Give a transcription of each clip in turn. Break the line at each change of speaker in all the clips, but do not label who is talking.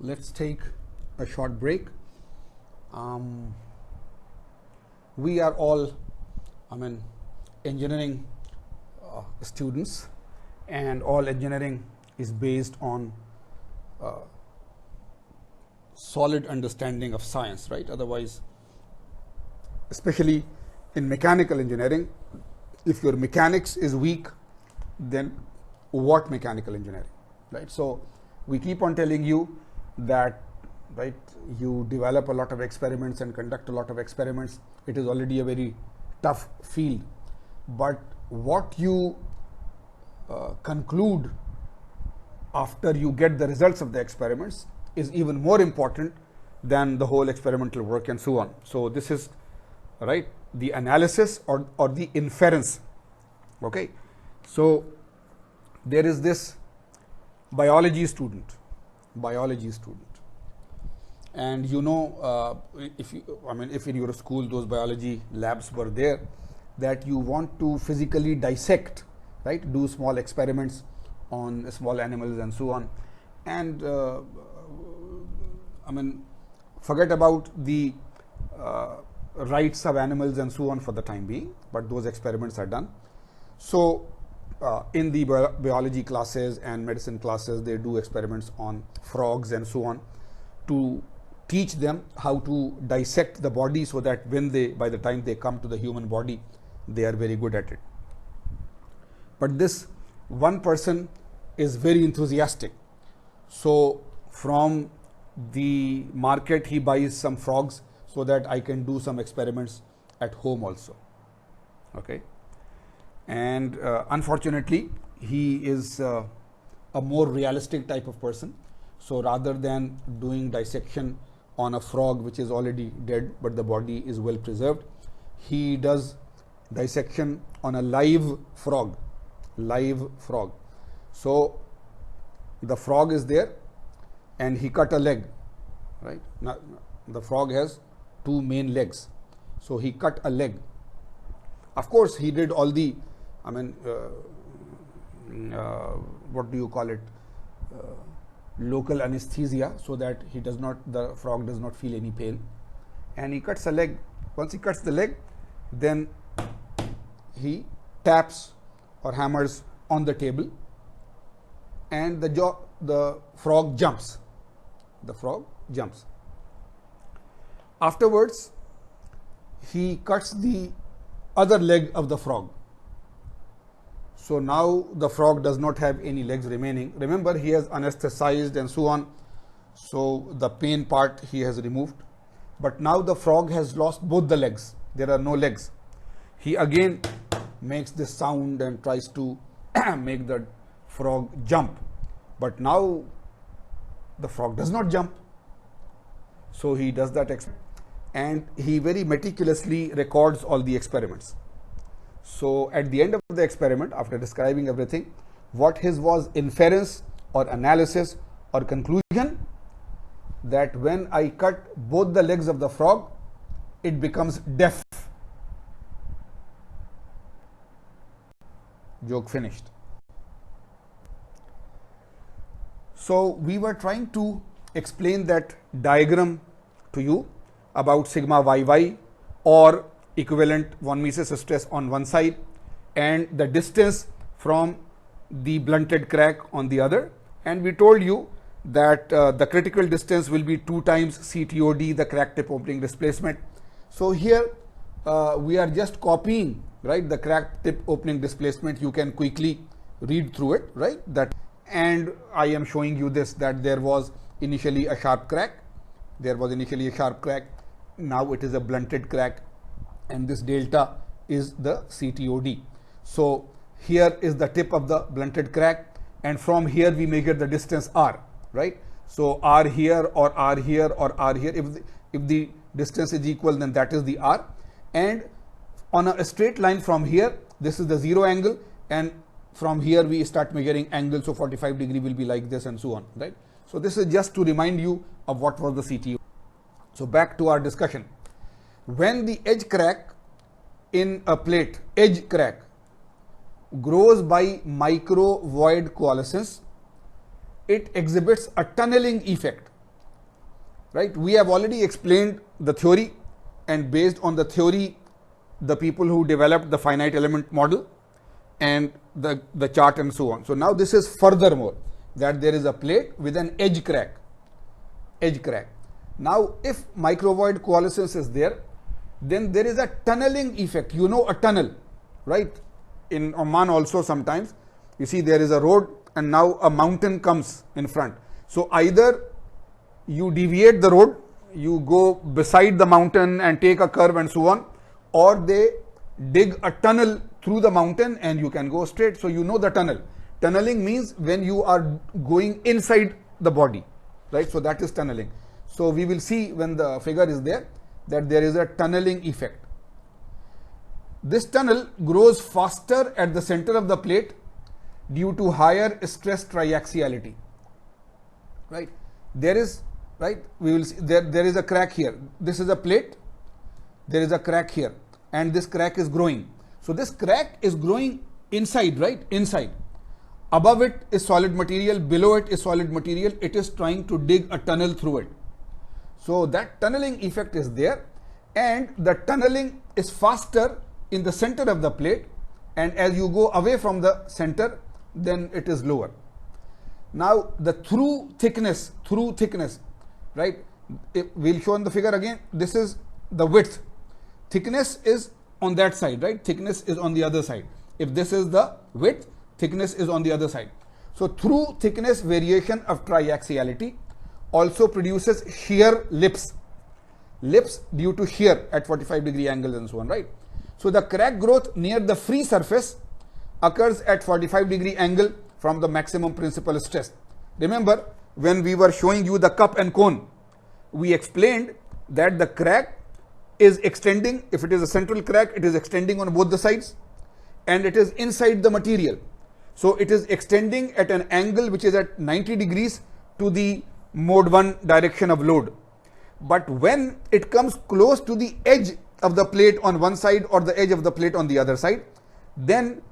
let's take a short break. We are all, engineering students, and all engineering is based on solid understanding of science, right? Otherwise, especially in mechanical engineering, if your mechanics is weak, then what mechanical engineering, right? So we keep on telling you that, right, you develop a lot of experiments and conduct a lot of experiments. It is already a very tough field, but what you conclude after you get the results of the experiments is even more important than the whole experimental work and so on. So this is, right, the analysis or the inference. Okay, so there is this biology student, and you know, if in your school those biology labs were there, that you want to physically dissect, right, do small experiments on small animals and so on, and forget about the rights of animals and so on for the time being, but those experiments are done. So in the biology classes and medicine classes, they do experiments on frogs and so on to teach them how to dissect the body, so that when by the time they come to the human body, they are very good at it. But this one person is very enthusiastic, so from the market he buys some frogs so that I can do some experiments at home also. Okay, and unfortunately he is a more realistic type of person. So rather than doing dissection on a frog which is already dead but the body is well preserved, he does dissection on a live frog. So the frog is there and he cut a leg, right? Now the frog has two main legs, so he cut a leg. Of course he did all the what do you call it, local anesthesia, so that the frog does not feel any pain, and he cuts a leg. Once he cuts the leg, then he taps or hammers on the table, and the frog jumps. Afterwards, he cuts the other leg of the frog. So now the frog does not have any legs remaining. Remember, he has anesthetized and so on, so the pain part he has removed. But now the frog has lost both the legs. There are no legs. He again makes this sound and tries to make the frog jump. But now the frog does not jump. So he does that experiment, and he very meticulously records all the experiments. So at the end of the experiment, after describing everything, what his was inference or analysis or conclusion, that when I cut both the legs of the frog, it becomes deaf. Joke finished. So we were trying to explain that diagram to you about sigma yy, or equivalent von Mises stress on one side and the distance from the blunted crack on the other, and we told you that the critical distance will be 2 times CTOD, the crack tip opening displacement. So here we are just copying, right, the crack tip opening displacement. You can quickly read through it, right, that, and I am showing you this, that there was initially a sharp crack, now it is a blunted crack, and this delta is the CTOD. So here is the tip of the blunted crack, and from here we measure the distance r, right? So r here or r here or r here, if the distance is equal, then that is the r, and on a straight line from here, this is the 0 angle, and from here we start measuring angle, so 45 degree will be like this and so on, right? So this is just to remind you of what was the CTOD. So back to our discussion. When the edge crack in a plate, grows by micro void coalescence, it exhibits a tunneling effect. right? We have already explained the theory, and based on the theory, the people who developed the finite element model and the chart and so on. So now this is furthermore that there is a plate with an edge crack. Now if microvoid coalescence is there, then there is a tunneling effect. You know a tunnel, right? In Oman also sometimes you see there is a road and now a mountain comes in front. So either you deviate the road, you go beside the mountain and take a curve and so on, or they dig a tunnel through the mountain and you can go straight. So you know the tunnel. Tunneling means when you are going inside the body, right? So that is tunneling. So we will see when the figure is there that there is a tunneling effect. This tunnel grows faster at the center of the plate due to higher stress triaxiality, right? There is, right, we will see there is a crack here. This is a plate, there is a crack here, and this crack is growing. So this crack is growing inside, right? Inside. Above it is solid material, below it is solid material. It is trying to dig a tunnel through it. So that tunneling effect is there, and the tunneling is faster in the center of the plate, and as you go away from the center, then it is lower. Now the through thickness, right? We'll show in the figure again. This is the width. Thickness is on that side, right? Thickness is on the other side. If this is the width, thickness is on the other side. So through thickness variation of triaxiality also produces shear lips due to shear at 45-degree angles and so on, right? So the crack growth near the free surface occurs at 45-degree angle from the maximum principal stress. Remember, when we were showing you the cup and cone, we explained that the crack is extending. If it is a central crack, it is extending on both the sides, and it is inside the material. So it is extending at an angle which is at 90 degrees to the mode 1 direction of load. But when it comes close to the edge of the plate on one side or the edge of the plate on the other side, then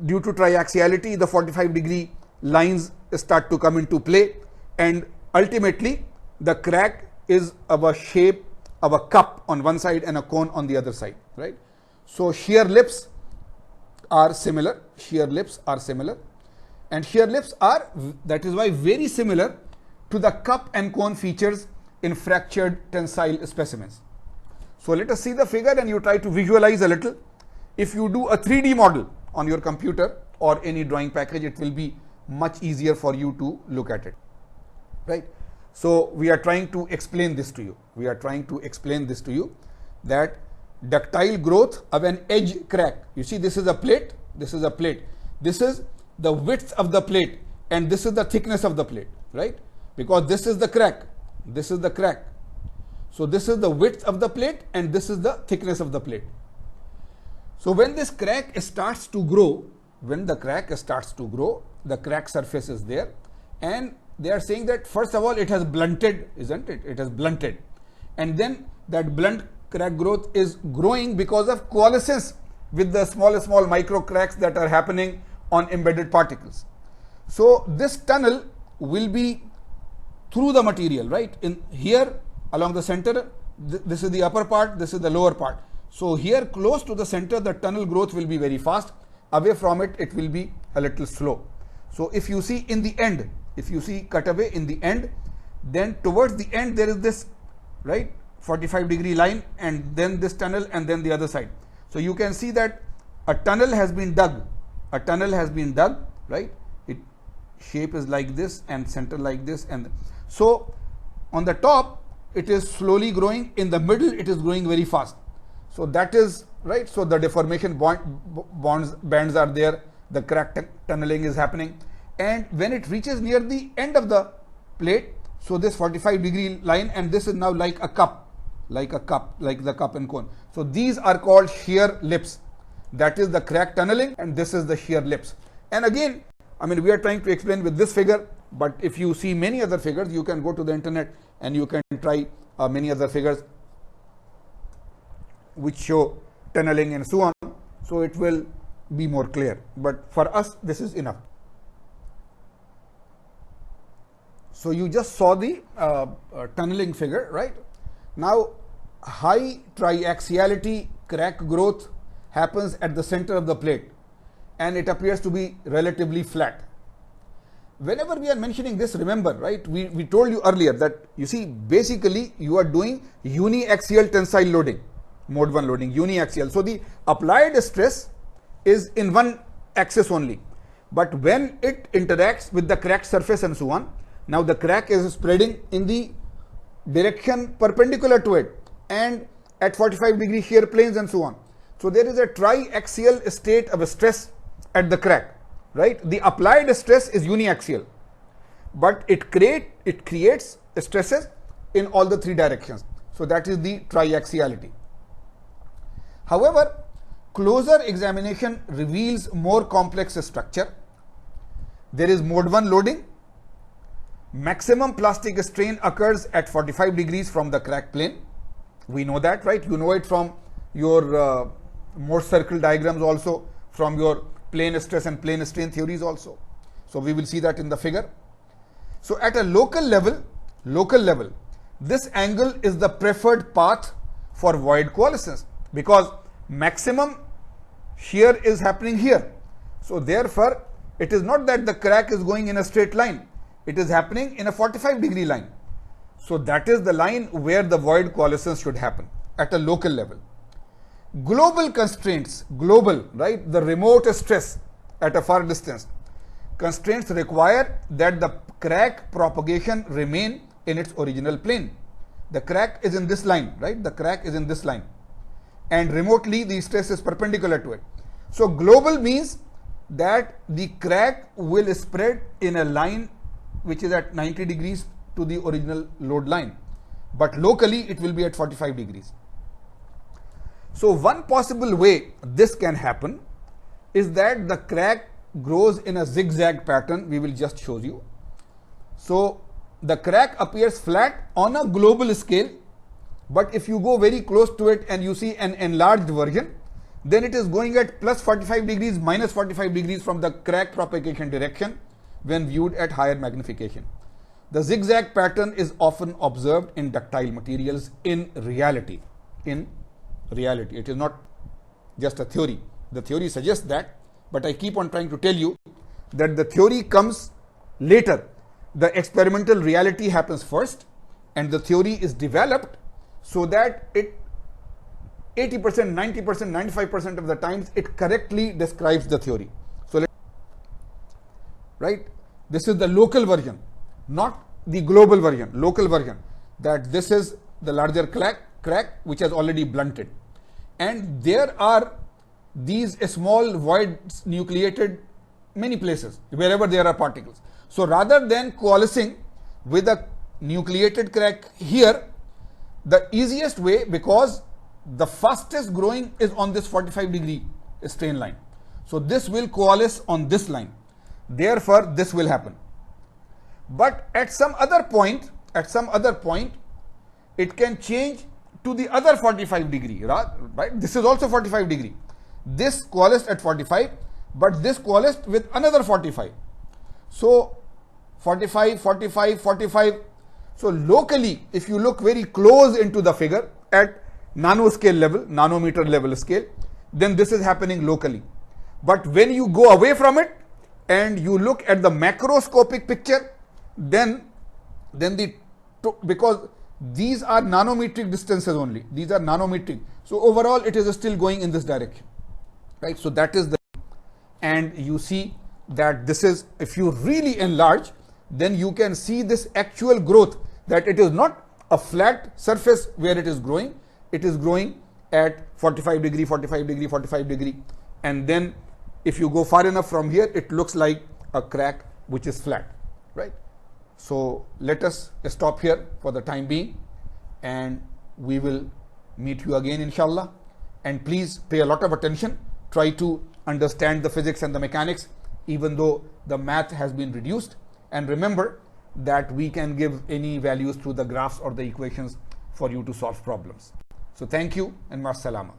due to triaxiality, the 45-degree lines start to come into play, and ultimately the crack is of a shape of a cup on one side and a cone on the other side, right? So shear lips are similar, and shear lips are, that is why, very similar to the cup and cone features in fractured tensile specimens. So let us see the figure and you try to visualize a little. If you do a 3D model on your computer or any drawing package, it will be much easier for you to look at it, right? So we are trying to explain this to you. That ductile growth of an edge crack. You see, this is a plate. This is the width of the plate, and this is the thickness of the plate, right? Because this is the crack. So this is the width of the plate, and this is the thickness of the plate. So when this crack starts to grow, the crack surface is there, and they are saying that first of all it has blunted, isn't it? It has blunted, and then that blunt crack growth is growing because of coalescence with the small micro cracks that are happening on embedded particles. So this tunnel will be through the material, right? In here along the center, this is the upper part, this is the lower part. So here close to the center, the tunnel growth will be very fast. Away from it, it will be a little slow. So if you see in the end, if you see cutaway in the end, then towards the end there is this, right, 45-degree line, and then this tunnel, and then the other side. So you can see that a tunnel has been dug, right? Its shape is like this and center like this, and so on the top it is slowly growing, in the middle it is growing very fast. So that is right. So the deformation bands are there, the crack tunneling is happening, and when it reaches near the end of the plate, so this 45-degree line, and this is now like a cup, like the cup and cone. So these are called shear lips. That is the crack tunneling, and this is the shear lips. And again, I mean, we are trying to explain with this figure, but if you see many other figures, you can go to the internet and you can try many other figures which show tunneling and so on. So it will be more clear. But for us, this is enough. So you just saw the tunneling figure, right? Now, high triaxiality crack growth happens at the center of the plate and it appears to be relatively flat. Whenever we are mentioning this, remember, right, we told you earlier that, you see, basically you are doing uniaxial tensile loading, mode 1 loading, uniaxial. So the applied stress is in one axis only. But when it interacts with the cracked surface and so on, now the crack is spreading in the direction perpendicular to it and at 45-degree shear planes and so on. So there is a triaxial state of stress at the crack, right? The applied stress is uniaxial, but it creates stresses in all the three directions. So that is the triaxiality. However, closer examination reveals more complex structure. There is mode 1 loading. Maximum plastic strain occurs at 45 degrees from the crack plane. We know that, right? You know it from your Morse circle diagrams also, from your plane stress and plane strain theories also. So we will see that in the figure. So at a local level, this angle is the preferred path for void coalescence because maximum shear is happening here. So therefore, it is not that the crack is going in a straight line. It is happening in a 45-degree line. So that is the line where the void coalescence should happen at a local level. Global constraints, right, the remote stress at a far distance, constraints require that the crack propagation remain in its original plane. The crack is in this line, right? The crack is in this line, and remotely the stress is perpendicular to it. So global means that the crack will spread in a line which is at 90 degrees to the original load line, but locally it will be at 45 degrees. So one possible way this can happen is that the crack grows in a zigzag pattern. We will just show you. So the crack appears flat on a global scale, but if you go very close to it and you see an enlarged version, then it is going at plus 45 degrees, minus 45 degrees from the crack propagation direction when viewed at higher magnification. The zigzag pattern is often observed in ductile materials in reality. It is not just a theory. The theory suggests that, but I keep on trying to tell you that the theory comes later. The experimental reality happens first, and the theory is developed so that it 80%, 90%, 95% of the times it correctly describes the theory. So, right, this is the local version, not the global version, local version, that this is the larger crack which has already blunted. And there are these small voids nucleated many places wherever there are particles. So rather than coalescing with a nucleated crack here, the easiest way, because the fastest growing is on this 45-degree strain line. So this will coalesce on this line. Therefore, this will happen. But at some other point, it can change to the other 45-degree, right? This is also 45-degree. This coalesced at 45, but this coalesced with another 45. So 45, 45, 45. So locally, if you look very close into the figure at nanoscale level, nanometer level scale, then this is happening locally. But when you go away from it and you look at the macroscopic picture, then because these are nanometric distances only, these are nanometric. So overall, it is still going in this direction, right? So that is the, and you see that this is, if you really enlarge, then you can see this actual growth, that it is not a flat surface where it is growing at 45 degree, 45 degree, 45 degree. And then if you go far enough from here, it looks like a crack which is flat, right? So let us stop here for the time being, and we will meet you again, inshallah. And please pay a lot of attention. Try to understand the physics and the mechanics, even though the math has been reduced. And remember that we can give any values through the graphs or the equations for you to solve problems. So thank you and ma salama.